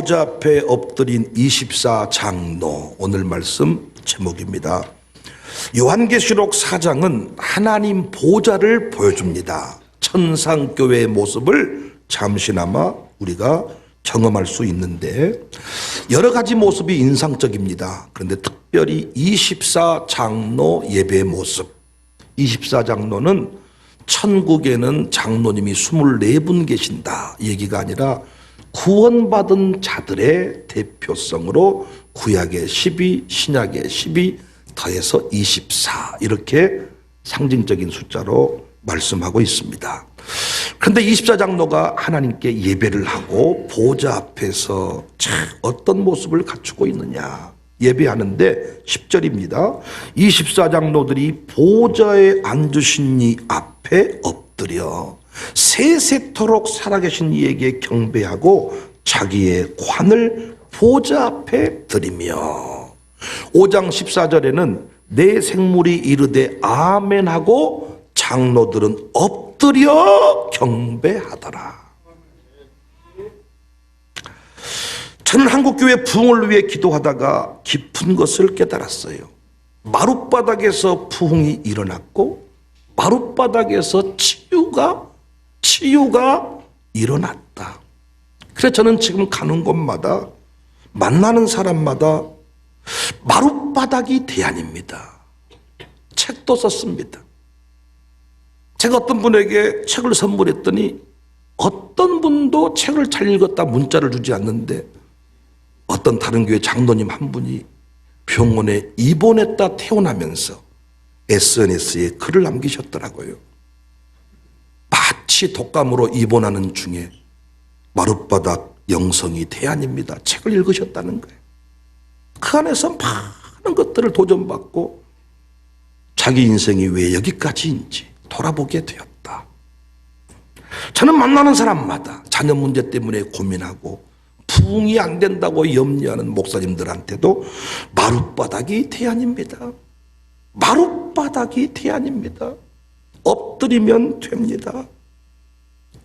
보좌 앞에 엎드린 24장로, 오늘 말씀 제목입니다. 요한계시록 4장은 하나님 보좌를 보여줍니다. 천상교회의 모습을 잠시나마 우리가 경험할 수 있는데 여러 가지 모습이 인상적입니다. 그런데 특별히 24장로 예배의 모습, 24장로는 천국에는 장로님이 24분 계신다 얘기가 아니라 구원받은 자들의 대표성으로 구약의 12, 신약의 12 더해서 24 이렇게 상징적인 숫자로 말씀하고 있습니다. 그런데 24장로가 하나님께 예배를 하고 보좌 앞에서 어떤 모습을 갖추고 있느냐 예배하는데 10절입니다. 24장로들이 보좌에 앉으신 이 앞에 엎드려 세세토록 살아계신 이에게 경배하고 자기의 관을 보좌 앞에 드리며 5장 14절에는 내 생물이 이르되 아멘하고 장로들은 엎드려 경배하더라. 저는 한국교회 부흥을 위해 기도하다가 깊은 것을 깨달았어요. 마룻바닥에서 부흥이 일어났고 마룻바닥에서 치유가 일어났다. 그래서 저는 지금 가는 곳마다 만나는 사람마다 마룻바닥이 대안입니다. 책도 썼습니다. 제가 어떤 분에게 책을 선물했더니 어떤 분도 책을 잘 읽었다 문자를 주지 않는데 어떤 다른 교회 장로님 한 분이 병원에 입원했다 퇴원하면서 SNS에 글을 남기셨더라고요. 마치 독감으로 입원하는 중에 마룻바닥 영성이 대안입니다. 책을 읽으셨다는 거예요. 그 안에서 많은 것들을 도전받고 자기 인생이 왜 여기까지인지 돌아보게 되었다. 저는 만나는 사람마다 자녀 문제 때문에 고민하고 부흥이 안 된다고 염려하는 목사님들한테도 마룻바닥이 대안입니다. 마룻바닥이 대안입니다. 엎드리면 됩니다.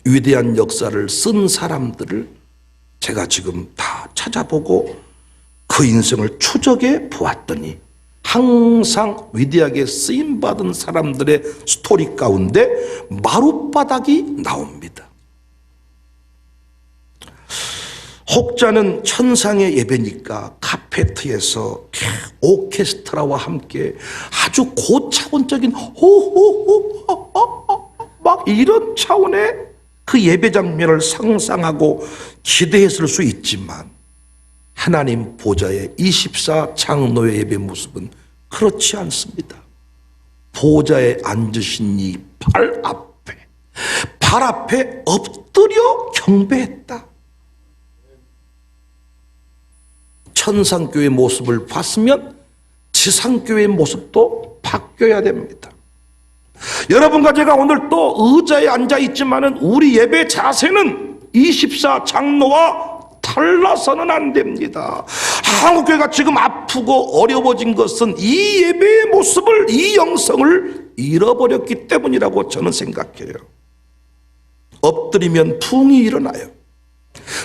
위대한 역사를 쓴 사람들을 제가 지금 다 찾아보고 그 인생을 추적해 보았더니 항상 위대하게 쓰임받은 사람들의 스토리 가운데 마룻바닥이 나옵니다. 혹자는 천상의 예배니까 카페트에서 오케스트라와 함께 아주 고차원적인 호호호 막 이런 차원의 그 예배 장면을 상상하고 기대했을 수 있지만 하나님 보좌의 24장로의 예배 모습은 그렇지 않습니다. 보좌에 앉으신 이 발 앞에 엎드려 경배했다. 천상교회의 모습을 봤으면 지상교회의 모습도 바뀌어야 됩니다. 여러분과 제가 오늘 또 의자에 앉아 있지만은 우리 예배 자세는 24장로와 달라서는 안 됩니다. 한국교회가 지금 아프고 어려워진 것은 이 예배의 모습을, 이 영성을 잃어버렸기 때문이라고 저는 생각해요. 엎드리면 부흥이 일어나요.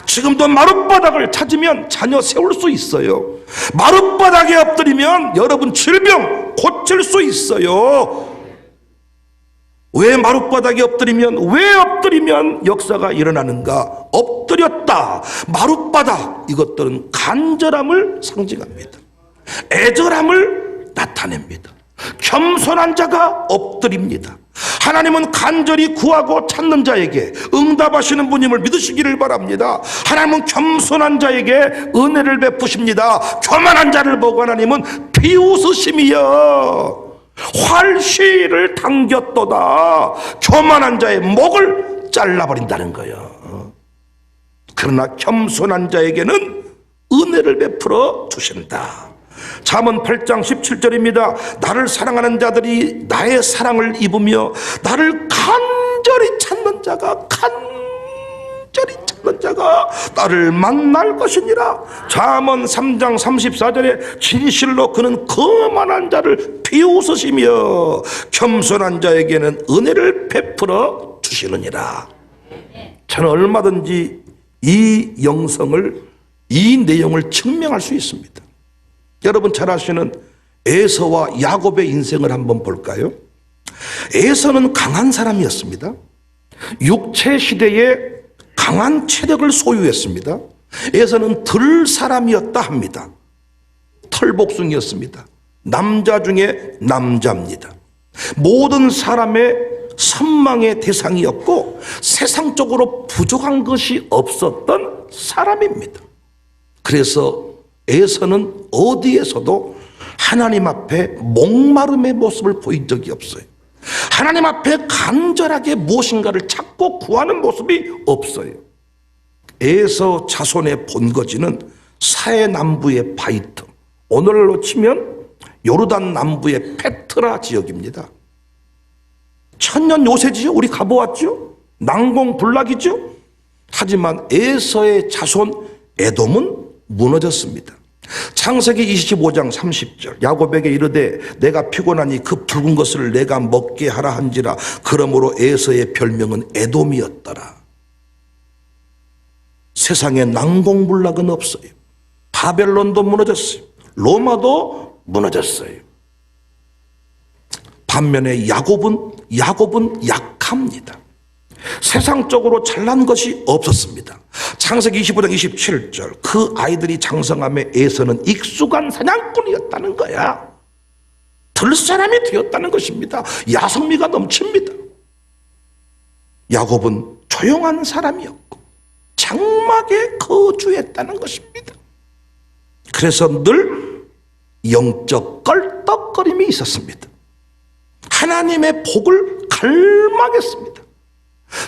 지금도 마룻바닥을 찾으면 자녀 세울 수 있어요. 마룻바닥에 엎드리면 여러분 질병 고칠 수 있어요. 왜 마룻바닥에 엎드리면 역사가 일어나는가? 엎드렸다, 마룻바닥, 이것들은 간절함을 상징합니다. 애절함을 나타냅니다. 겸손한 자가 엎드립니다. 하나님은 간절히 구하고 찾는 자에게 응답하시는 분임을 믿으시기를 바랍니다. 하나님은 겸손한 자에게 은혜를 베푸십니다. 교만한 자를 보고 하나님은 비웃으심이여 활시를 당겼도다. 교만한 자의 목을 잘라버린다는 거예요. 그러나 겸손한 자에게는 은혜를 베풀어 주신다. 잠언 8장 17절입니다. 나를 사랑하는 자들이 나의 사랑을 입으며 나를 간절히 찾는 자가 나를 만날 것이니라. 잠언 3장 34절에 진실로 그는 거만한 자를 비웃으시며 겸손한 자에게는 은혜를 베풀어 주시느니라. 저는 얼마든지 이 영성을 이 내용을 증명할 수 있습니다. 여러분 잘 아시는 에서와 야곱의 인생을 한번 볼까요? 에서는 강한 사람이었습니다. 육체 시대에 강한 체력을 소유했습니다. 에서는 들 사람이었다 합니다. 털복숭이였습니다. 남자 중에 남자입니다. 모든 사람의 선망의 대상이었고 세상적으로 부족한 것이 없었던 사람입니다. 그래서 에서는 어디에서도 하나님 앞에 목마름의 모습을 보인 적이 없어요. 하나님 앞에 간절하게 무엇인가를 찾고 구하는 모습이 없어요. 에서 자손의 본거지는 사해 남부의 바이트, 오늘날로 치면 요르단 남부의 페트라 지역입니다. 천년 요새지요. 우리 가보았죠. 난공불락이죠. 하지만 에서의 자손 에돔은 무너졌습니다. 창세기 25장 30절 야곱에게 이르되 내가 피곤하니 그 붉은 것을 내가 먹게 하라 한지라. 그러므로 에서의 별명은 에돔이었더라. 세상에 난공불락은 없어요. 바벨론도 무너졌어요. 로마도 무너졌어요. 반면에 야곱은 약합니다. 세상적으로 잘난 것이 없었습니다. 창세기 25장 27절 그 아이들이 장성함에 에서는 익숙한 사냥꾼이었다는 거야. 들사람이 되었다는 것입니다. 야성미가 넘칩니다. 야곱은 조용한 사람이었고 장막에 거주했다는 것입니다. 그래서 늘 영적 껄떡거림이 있었습니다. 하나님의 복을 갈망했습니다.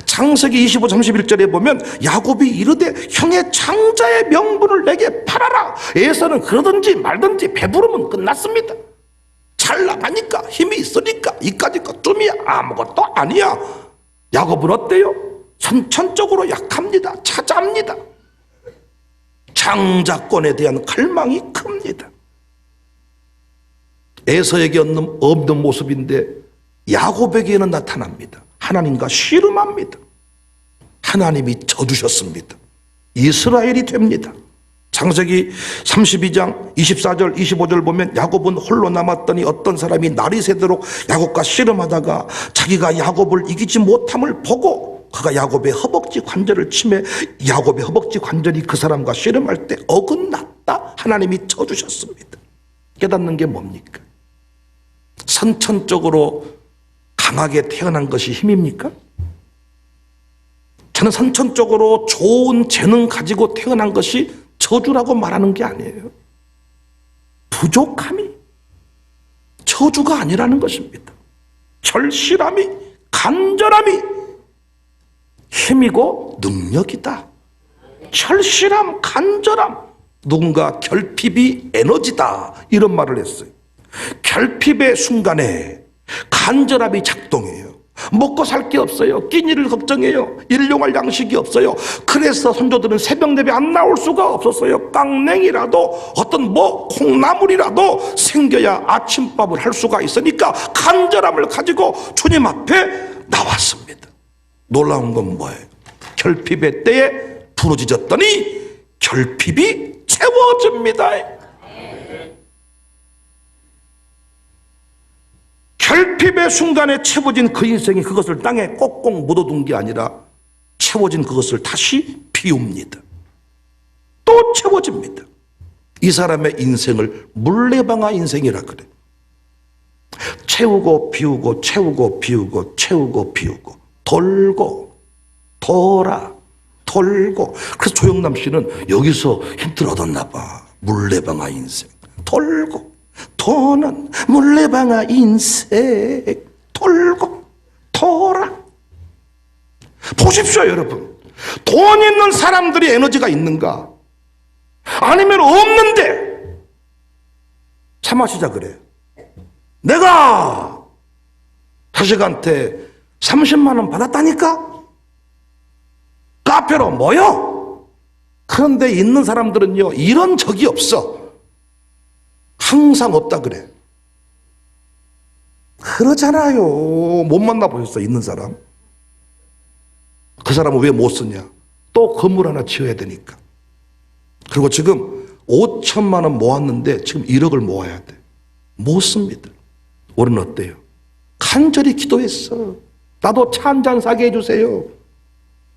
창세기 25, 31절에 보면 야곱이 이르되 형의 장자의 명분을 내게 팔아라. 에서는 그러든지 말든지 배부르면 끝났습니다. 잘 나가니까 힘이 있으니까 이까지 것쯤이야. 아무것도 아니야. 야곱은 어때요? 선천적으로 약합니다. 차자합니다. 장자권에 대한 갈망이 큽니다. 에서에게 없는 모습인데 야곱에게는 나타납니다. 하나님과 씨름합니다. 하나님이 져주셨습니다. 이스라엘이 됩니다. 창세기 32장 24절 25절 보면 야곱은 홀로 남았더니 어떤 사람이 날이 새도록 야곱과 씨름하다가 자기가 야곱을 이기지 못함을 보고 그가 야곱의 허벅지 관절을 치매 야곱의 허벅지 관절이 그 사람과 씨름할 때 어긋났다. 하나님이 져주셨습니다. 깨닫는 게 뭡니까? 선천적으로 강하게 태어난 것이 힘입니까? 저는 선천적으로 좋은 재능 가지고 태어난 것이 저주라고 말하는 게 아니에요. 부족함이 저주가 아니라는 것입니다. 절실함이, 간절함이 힘이고 능력이다. 절실함, 간절함, 누군가 결핍이 에너지다 이런 말을 했어요. 결핍의 순간에 간절함이 작동해요. 먹고 살 게 없어요. 끼니를 걱정해요. 일용할 양식이 없어요. 그래서 선조들은 새벽 예배 안 나올 수가 없었어요. 깡냉이라도 어떤 콩나물이라도 생겨야 아침밥을 할 수가 있으니까 간절함을 가지고 주님 앞에 나왔습니다. 놀라운 건 뭐예요? 결핍의 때에 부러지졌더니 결핍이 채워집니다. 결핍의 순간에 채워진 그 인생이 그것을 땅에 꼭꼭 묻어둔 게 아니라 채워진 그것을 다시 비웁니다. 또 채워집니다. 이 사람의 인생을 물레방아 인생이라 그래. 채우고 비우고 채우고 비우고 채우고 비우고 돌고 돌아 돌고. 그래서 조영남 씨는 여기서 힌트를 얻었나 봐. 물레방아 인생. 돌고 도는 물레방아 인생. 돌고 돌아. 보십시오 여러분. 돈 있는 사람들이 에너지가 있는가? 아니면 없는데 차 마시자 그래요. 내가 자식한테 30만 원 받았다니까? 카페로 모여. 그런데 있는 사람들은요 이런 적이 없어. 항상 없다 그래. 그러잖아요. 못 만나보셨어 있는 사람? 그 사람은 왜 못 쓰냐? 또 건물 하나 지어야 되니까. 그리고 지금 5천만 원 모았는데 지금 1억을 모아야 돼. 못 씁니다. 우리는 어때요? 간절히 기도했어. 나도 차 한 잔 사게 해주세요.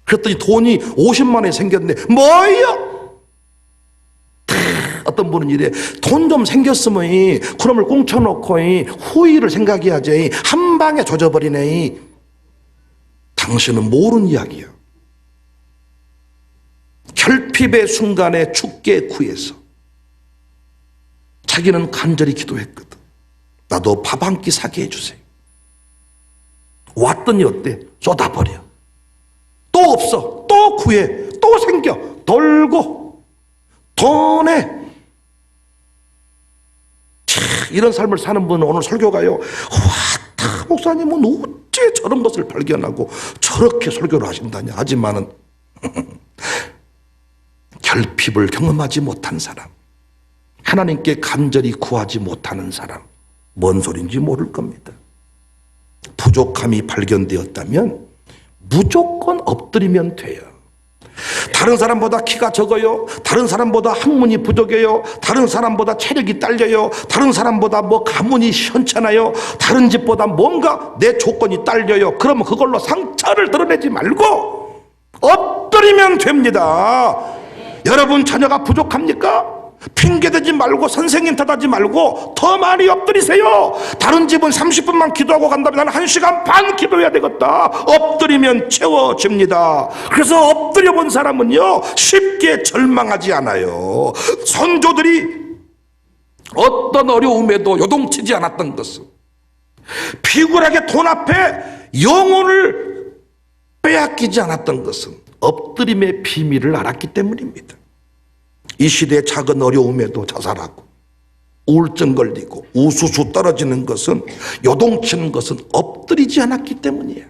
그랬더니 돈이 50만 원이 생겼는데 뭐예요? 어떤 분은 이래, 돈 좀 생겼으면 그럼을 꽁쳐놓고 후일을 생각해야지 한 방에 조져버리네. 당신은 모르는 이야기야. 결핍의 순간에 주께 구해서 자기는 간절히 기도했거든. 나도 밥 한 끼 사게 해주세요. 왔더니 어때? 쏟아버려. 또 없어. 또 구해. 또 생겨. 돌고 돈에. 이런 삶을 사는 분은 오늘 설교 가요. 와, 목사님은 어째 저런 것을 발견하고 저렇게 설교를 하신다냐. 하지만은 결핍을 경험하지 못한 사람, 하나님께 간절히 구하지 못하는 사람, 뭔 소린지 모를 겁니다. 부족함이 발견되었다면 무조건 엎드리면 돼요. 다른 사람보다 키가 적어요. 다른 사람보다 학문이 부족해요. 다른 사람보다 체력이 딸려요. 다른 사람보다 뭐 가문이 현찮아요. 다른 집보다 뭔가 내 조건이 딸려요. 그러면 그걸로 상처를 드러내지 말고 엎드리면 됩니다. 여러분 자녀가 부족합니까? 핑계대지 말고 선생님 탓하지 말고 더 많이 엎드리세요. 다른 집은 30분만 기도하고 간다면 나는 1시간 반 기도해야 되겠다. 엎드리면 채워집니다. 그래서 엎드려 본 사람은요 쉽게 절망하지 않아요. 선조들이 어떤 어려움에도 요동치지 않았던 것은 비굴하게 돈 앞에 영혼을 빼앗기지 않았던 것은 엎드림의 비밀을 알았기 때문입니다. 이 시대의 작은 어려움에도 자살하고 우울증 걸리고 우수수 떨어지는 것은, 요동치는 것은 엎드리지 않았기 때문이에요.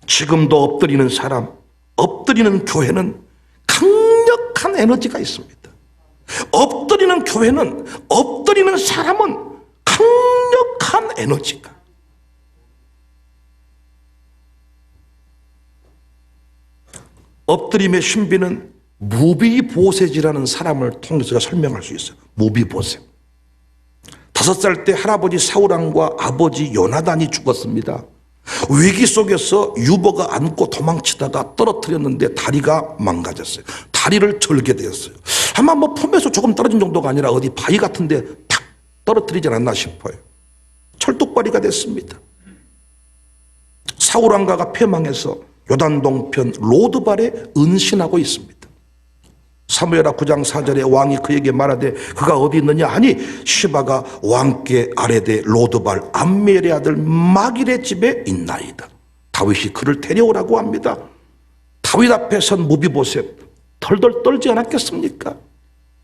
지금도 엎드리는 사람, 엎드리는 교회는 강력한 에너지가 있습니다. 엎드리는 교회는, 엎드리는 사람은 강력한 에너지가. 엎드림의 신비는 무비보셋이라는 사람을 통해서 설명할 수 있어요. 무비보셋. 5살 때 할아버지 사울왕과 아버지 요나단이 죽었습니다. 위기 속에서 유보가 안고 도망치다가 떨어뜨렸는데 다리가 망가졌어요. 다리를 절게 되었어요. 아마 뭐 품에서 조금 떨어진 정도가 아니라 어디 바위 같은 데 탁 떨어뜨리지 않았나 싶어요. 철뚝바리가 됐습니다. 사울왕가가 패망해서 요단 동편 로드발에 은신하고 있습니다. 사무엘하 9장 4절에 왕이 그에게 말하되 그가 어디 있느냐 하니 시바가 왕께 아뢰되 로드발 암멜의 아들 마길의 집에 있나이다. 다윗이 그를 데려오라고 합니다. 다윗 앞에 선 무비보셋 덜덜 떨지 않았겠습니까?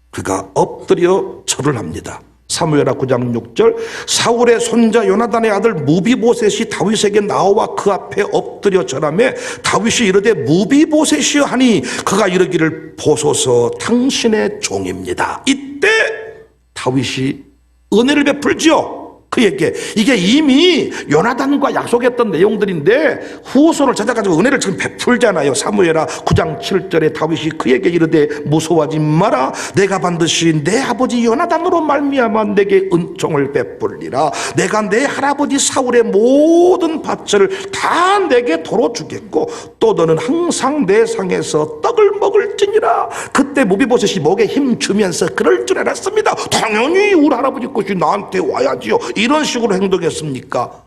그가 엎드려 절을 합니다. 사무엘하 9장 6절 사울의 손자 요나단의 아들 무비보셋이 다윗에게 나와 그 앞에 엎드려 절하매 다윗이 이르되 무비보셋이여 하니 그가 이르기를 보소서 당신의 종입니다. 이때 다윗이 은혜를 베풀지요. 그에게. 이게 이미 요나단과 약속했던 내용들인데 후손을 찾아가지고 은혜를 지금 베풀잖아요. 사무엘하 9장 7절에 다윗이 그에게 이르되 무서워하지 마라. 내가 반드시 내 아버지 요나단으로 말미암아 내게 은총을 베풀리라. 내가 내 할아버지 사울의 모든 밭을 다 내게 도로 주겠고 또 너는 항상 내 상에서 떡을 먹을지니라. 그때 무비보셋이 목에 힘 주면서 그럴 줄 알았습니다. 당연히 우리 할아버지 것이 나한테 와야지요. 이런 식으로 행동했습니까?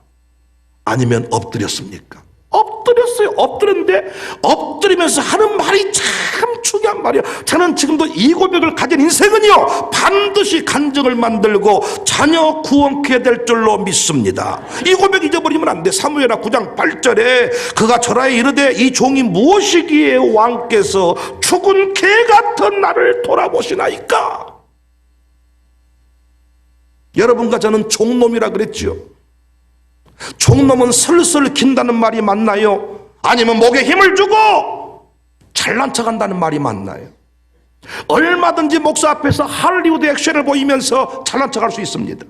아니면 엎드렸습니까? 엎드렸어요. 엎드렸는데 엎드리면서 하는 말이 참 중요한 말이에요. 저는 지금도 이 고백을 가진 인생은요 반드시 간증을 만들고 자녀 구원케 될 줄로 믿습니다. 이 고백 잊어버리면 안 돼. 사무엘하 9장 8절에 그가 절하에 이르되 이 종이 무엇이기에 왕께서 죽은 개 같은 나를 돌아보시나이까. 여러분과 저는 종놈이라 그랬지요. 종놈은 슬슬 긴다는 말이 맞나요? 아니면 목에 힘을 주고 잘난 척한다는 말이 맞나요? 얼마든지 목사 앞에서 할리우드 액션을 보이면서 잘난 척할 수 있습니다.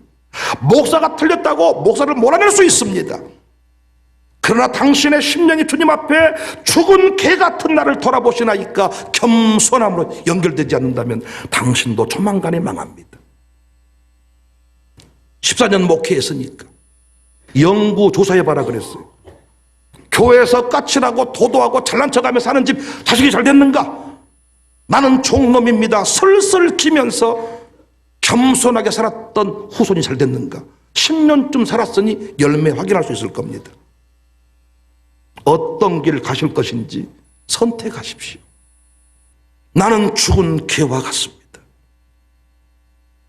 목사가 틀렸다고 목사를 몰아낼 수 있습니다. 그러나 당신의 심령이 주님 앞에 죽은 개 같은 나를 돌아보시나이까 겸손함으로 연결되지 않는다면 당신도 조만간에 망합니다. 14년 목회했으니까 연구 조사해봐라 그랬어요. 교회에서 까칠하고 도도하고 잘난 척하며 사는 집 자식이 잘 됐는가? 나는 종놈입니다. 슬슬 기면서 겸손하게 살았던 후손이 잘 됐는가? 10년쯤 살았으니 열매 확인할 수 있을 겁니다. 어떤 길 가실 것인지 선택하십시오. 나는 죽은 개와 같습니다.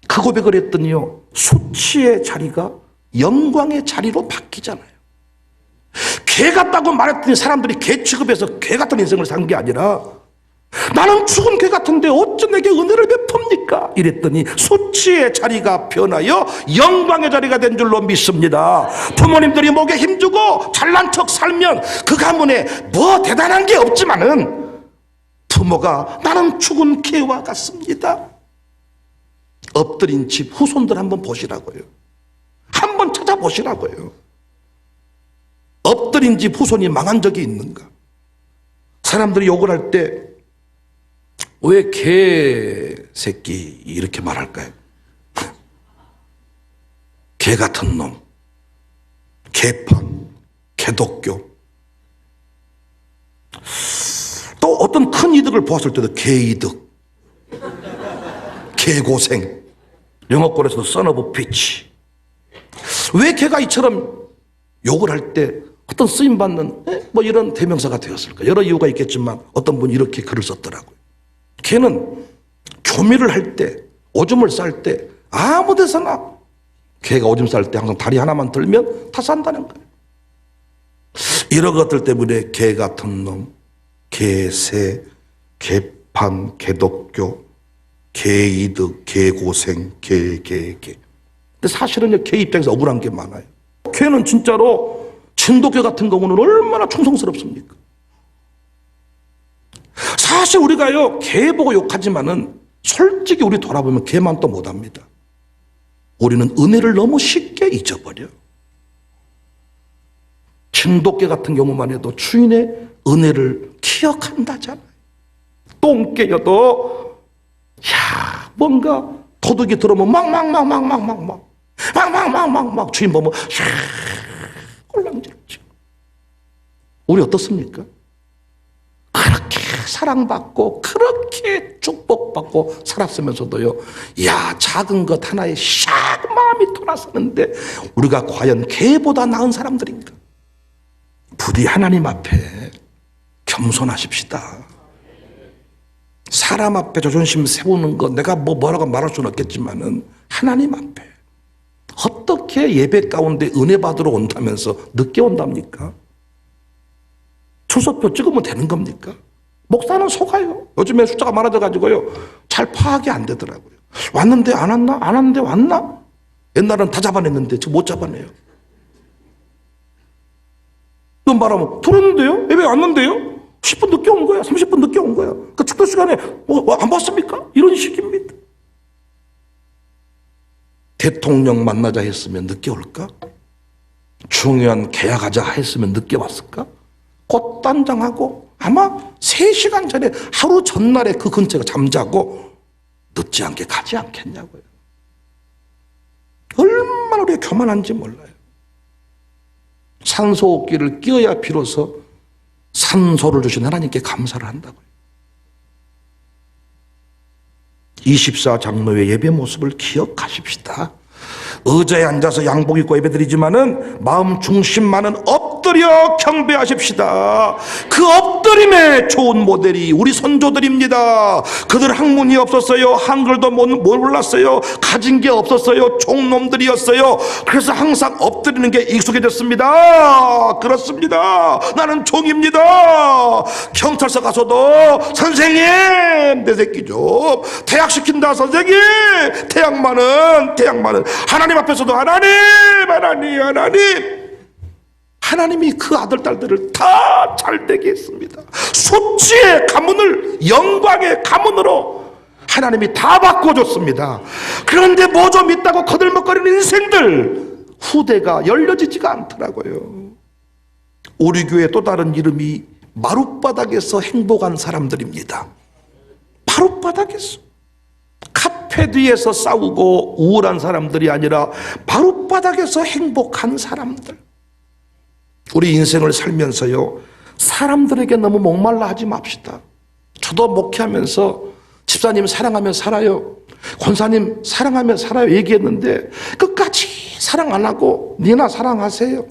그 고백을 했더니요, 수치의 자리가 영광의 자리로 바뀌잖아요. 개 같다고 말했더니 사람들이 개 취급해서 개 같은 인생을 산 게 아니라 나는 죽은 개 같은데 어찌 내게 은혜를 베풉니까? 이랬더니 수치의 자리가 변하여 영광의 자리가 된 줄로 믿습니다. 부모님들이 목에 힘주고 잘난 척 살면 그 가문에 뭐 대단한 게 없지만은 부모가 나는 죽은 개와 같습니다. 엎드린 집 후손들 한번 보시라고요. 한번 찾아보시라고요. 엎드린 집 후손이 망한 적이 있는가? 사람들이 욕을 할 때 왜 개새끼 이렇게 말할까요? 개 같은 놈, 개판, 개독교. 또 어떤 큰 이득을 보았을 때도 개이득, 개고생, 영어권에서도 son of bitch. 왜 개가 이처럼 욕을 할 때 어떤 쓰임받는 뭐 이런 대명사가 되었을까? 여러 이유가 있겠지만 어떤 분이 이렇게 글을 썼더라고요. 개는 교미를 할 때, 오줌을 쌀 때 아무 데서나, 개가 오줌 쌀 때 항상 다리 하나만 들면 다 싼다는 거예요. 이런 것들 때문에 개 같은 놈, 개새, 개판, 개독교, 개이득, 개고생, 개. 근데 사실은 개 입장에서 억울한 게 많아요. 개는 진짜로 진돗개 같은 경우는 얼마나 충성스럽습니까? 사실 우리가요, 개 보고 욕하지만은 솔직히 우리 돌아보면 개만 또 못합니다. 우리는 은혜를 너무 쉽게 잊어버려. 진돗개 같은 경우만 해도 주인의 은혜를 기억한다잖아요. 똥개여도 뭔가 도둑이 들어오면 막 주인 보면 꼴랑지르죠. 우리 어떻습니까? 그렇게 사랑받고 그렇게 축복받고 살았으면서도요, 작은 것 하나에 샥 마음이 돌아서는데 우리가 과연 개보다 나은 사람들인가? 부디 하나님 앞에 겸손하십시다. 사람 앞에 자존심 세우는 거 내가 뭐라고 말할 수는 없겠지만은 하나님 앞에 어떻게 예배 가운데 은혜 받으러 온다면서 늦게 온답니까? 출석표 찍으면 되는 겁니까? 목사는 속아요. 요즘에 숫자가 많아져가지고요, 잘 파악이 안 되더라고요. 왔는데 안 왔나? 안 왔는데 왔나? 옛날은 다 잡아냈는데 지금 못 잡아내요. 그럼 말하면 들었는데요? 예배 왔는데요? 10분 늦게 온 거야. 30분 늦게 온 거야. 그 축도 시간에 안 봤습니까? 이런 식입니다. 대통령 만나자 했으면 늦게 올까? 중요한 계약하자 했으면 늦게 왔을까? 꽃단장하고 아마 3시간 전에, 하루 전날에 그 근처에 잠자고 늦지 않게 가지 않겠냐고요. 얼마나 우리가 교만한지 몰라요. 산소호흡기를 끼어야 비로소 산소를 주신 하나님께 감사를 한다고요. 24 장로의 예배 모습을 기억하십시다. 의자에 앉아서 양복 입고 예배드리지만은 마음 중심만은 엎드려 경배하십시다. 그 엎드림의 좋은 모델이 우리 선조들입니다. 그들 학문이 없었어요. 한글도 몰랐어요. 가진 게 없었어요. 종놈들이었어요. 그래서 항상 엎드리는 게 익숙해졌습니다. 그렇습니다. 나는 종입니다. 경찰서 가서도 선생님 내 새끼 좀 대학 시킨다. 선생님 대학만은 하나님 앞에서도 하나님이 그 아들 딸들을 다 잘되게 했습니다. 수치의 가문을 영광의 가문으로 하나님이 다 바꿔줬습니다. 그런데 뭐 좀 있다고 거들먹거리는 인생들, 후대가 열려지지가 않더라고요. 우리 교회 또 다른 이름이 마룻바닥에서 행복한 사람들입니다. 마룻바닥에서. 카페 뒤에서 싸우고 우울한 사람들이 아니라 마룻바닥에서 행복한 사람들. 우리 인생을 살면서요, 사람들에게 너무 목말라 하지 맙시다. 저도 목회하면서 집사님 사랑하며 살아요, 권사님 사랑하며 살아요 얘기했는데 끝까지 사랑 안 하고 니나 사랑하세요,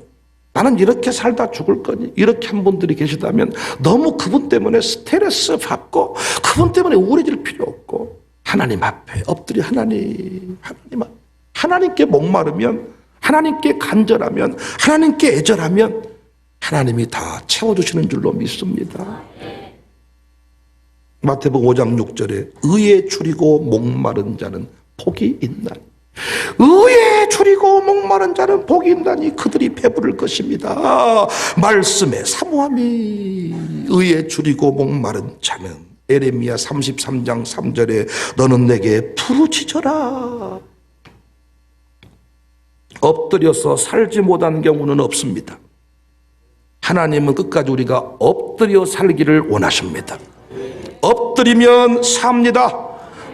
나는 이렇게 살다 죽을 거니, 이렇게 한 분들이 계시다면 너무 그분 때문에 스트레스 받고 그분 때문에 우울해질 필요 없고 하나님 앞에 엎드려 하나님께 목마르면, 하나님께 간절하면, 하나님께 애절하면 하나님이 다 채워주시는 줄로 믿습니다. 마태복음 5장 6절에 의에 줄이고 목마른 자는 복이 있나니, 의에 줄이고 목마른 자는 복이 있나니 그들이 배부를 것입니다. 말씀의 사모함이 의에 줄이고 목마른 자는, 에레미야 33장 3절에 너는 내게 부르짖어라. 엎드려서 살지 못하는 경우는 없습니다. 하나님은 끝까지 우리가 엎드려 살기를 원하십니다. 엎드리면 삽니다.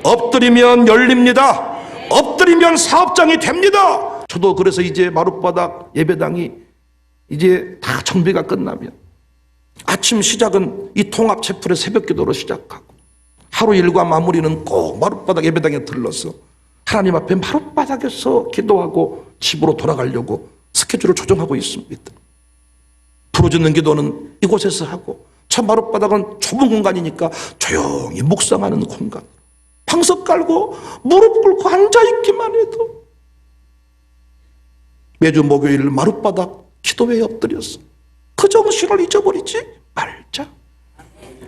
엎드리면 열립니다. 엎드리면 사업장이 됩니다. 저도 그래서 이제 마룻바닥 예배당이 이제 다 정비가 끝나면 아침 시작은 이 통합 채플의 새벽 기도로 시작하고 하루 일과 마무리는 꼭 마룻바닥 예배당에 들러서 하나님 앞에 마룻바닥에서 기도하고 집으로 돌아가려고 스케줄을 조정하고 있습니다. 부르짖는 기도는 이곳에서 하고, 참 마룻바닥은 좁은 공간이니까 조용히 묵상하는 공간, 방석 깔고 무릎 꿇고 앉아있기만 해도 매주 목요일 마룻바닥 기도회에 엎드렸어. 그 정신을 잊어버리지 말자.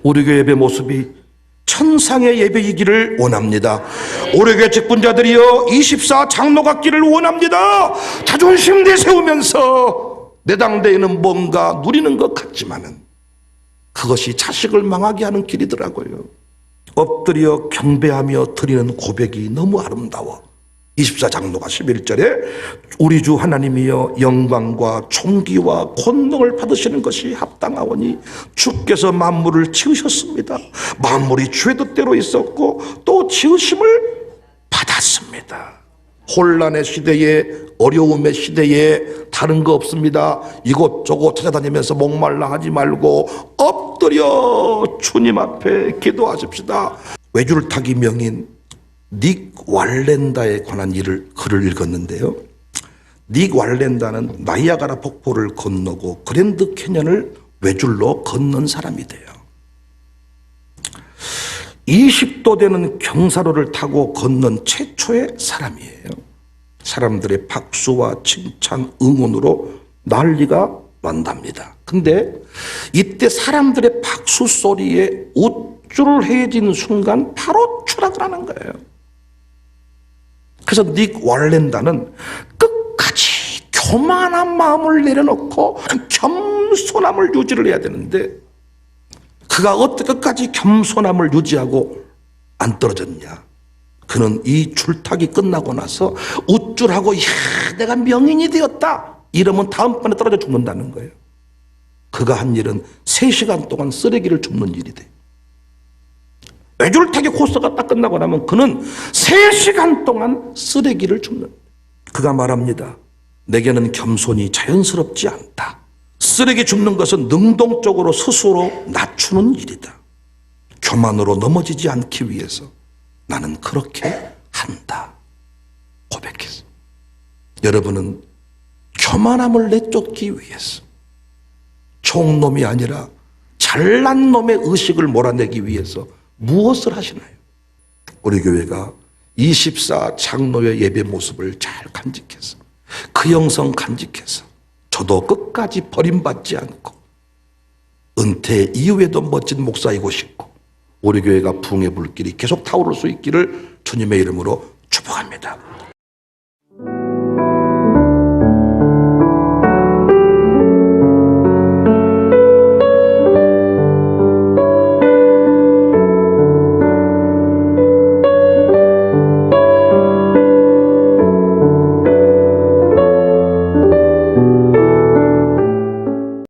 우리 교회 예배 모습이 천상의 예배이기를 원합니다. 우리 교회 직분자들이여 24 장로 같기를 원합니다. 자존심 내세우면서 내 당대에는 뭔가 누리는 것 같지만은 그것이 자식을 망하게 하는 길이더라고요. 엎드려 경배하며 드리는 고백이 너무 아름다워. 24 장로가 11절에 우리 주 하나님이여 영광과 존귀와 권능을 받으시는 것이 합당하오니 주께서 만물을 지으셨습니다. 만물이 주의 뜻대로 있었고 또 지으심을 받았습니다. 혼란의 시대에, 어려움의 시대에 다른 거 없습니다. 이곳저곳 찾아다니면서 목말라 하지 말고 엎드려 주님 앞에 기도하십시다. 외줄 타기 명인 닉 왈렌다에 관한 글을 읽었는데요. 닉 왈렌다는 나이아가라 폭포를 건너고 그랜드 캐년을 외줄로 건넌 사람이 돼요. 20도 되는 경사로를 타고 건넌 최초의 사람이에요. 사람들의 박수와 칭찬, 응원으로 난리가 난답니다. 근데 이때 사람들의 박수 소리에 우쭐해진 순간 바로 추락을 하는 거예요. 그래서 닉 왈렌다는 끝까지 교만한 마음을 내려놓고 겸손함을 유지를 해야 되는데, 그가 어떻게 끝까지 겸손함을 유지하고 안 떨어졌냐? 그는 이 줄타기 끝나고 나서 우쭐하고 야 내가 명인이 되었다 이러면 다음번에 떨어져 죽는다는 거예요. 그가 한 일은 3시간 동안 쓰레기를 줍는 일이 돼. 외줄타기 코스가 딱 끝나고 나면 그는 3시간 동안 쓰레기를 줍는. 그가 말합니다. 내게는 겸손이 자연스럽지 않다. 쓰레기 줍는 것은 능동적으로 스스로 낮추는 일이다. 교만으로 넘어지지 않기 위해서 나는 그렇게 한다. 고백했어. 여러분은 교만함을 내쫓기 위해서, 총놈이 아니라 잘난 놈의 의식을 몰아내기 위해서 무엇을 하시나요? 우리 교회가 24 장로의 예배 모습을 잘 간직해서, 그 영성 간직해서 저도 끝까지 버림받지 않고 은퇴 이후에도 멋진 목사이고 싶고 우리 교회가 부흥의 불길이 계속 타오를 수 있기를 주님의 이름으로 축복합니다.